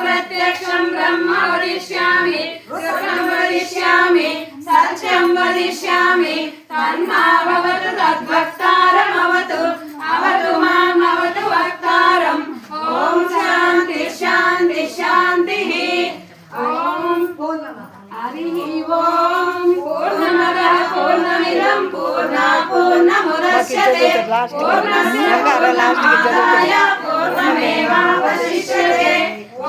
प्रत्यक्षं ब्रह्म वदिष्यामि सुखं वदिष्यामि सत्यं वदिष्यामि तन्मा भवतु तद्वक्तारमवतु अवतु माम् अवतु वक्तारम् ॐ शान्ति शान्ति शान्तिः ॐ हरिः ॐ पूर्णमदः पूर्णमिदं पूर्णात् पूर्णमुदच्यते पूर्णस्य पूर्णमादाय पूर्णमेवावशिष्यते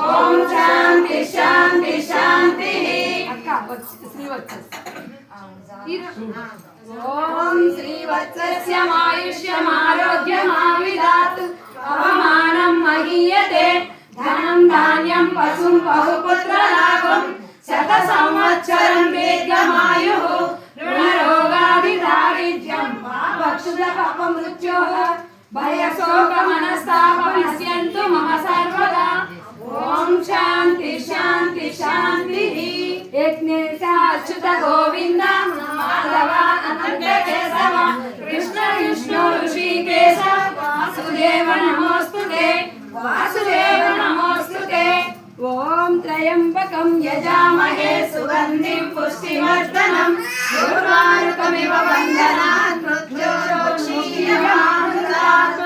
ॐ शान्ति शान्ति शान्तिः ॐ श्रीवत्सस्य आयुष्यमारोग्यमाविदातु अवमानं महीयते धनं धान्यं पशुं बहुपुत्रलाभं शतसंवत्सरं दीर्घमायुः ऋणरोगादिदारिद्र्यं भक्षुरपापमृत्योः भयशोकमनस्तापनश्यन्तु मम सर्वदा ॐ शान्ति शान्ति शान्तिः यज्ञेश अच्युत गोविन्द माधव अनन्त केशव कृष्ण विष्णु ऋषिकेश वासुदेव नमोऽस्तुते वासुदेव नमोऽस्तुते ॐ त्र्यम्बकं यजामहे सुगन्धिं पुष्टिवर्धनं उर्वारुकमिव बन्धनात् मृत्योर्मुक्षीयमामृतात्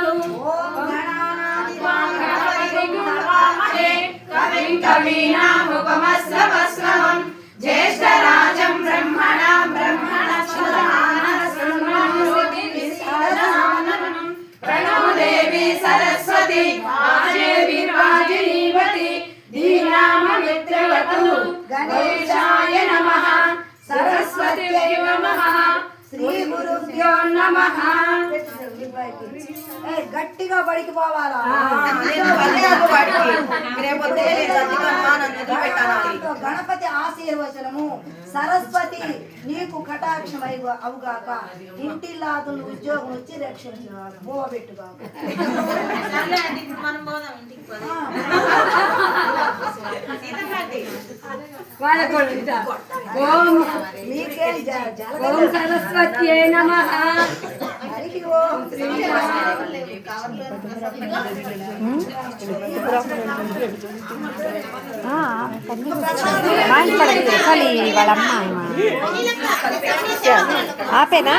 कविं कवीनामुपमश्रवश्रवम् ज्येष्ठराजं ब्रह्मणां ब्रह्मणस्पदानश्रुतिविसारदानम् प्रणो देवी सरस्वती वाजेभिर्वाजिनीवती धीराममित्रवतु गणेशाय नमः सरस्वत्यै नमः శ్రీ గురుభ్యో నమః గట్టిగా బడికి పోవాలా గణపతి ఆశీర్వచనము సరస్వతి నీకు కటాక్షం అవుగాక ఇంటిల్లాదు ఉద్యోగం వచ్చి రక్షించగాక పోవబెట్టుగాక ఓం సరస్వత్యై నమః హరి ఓం వాళ్ళమ్మ ఆపేనా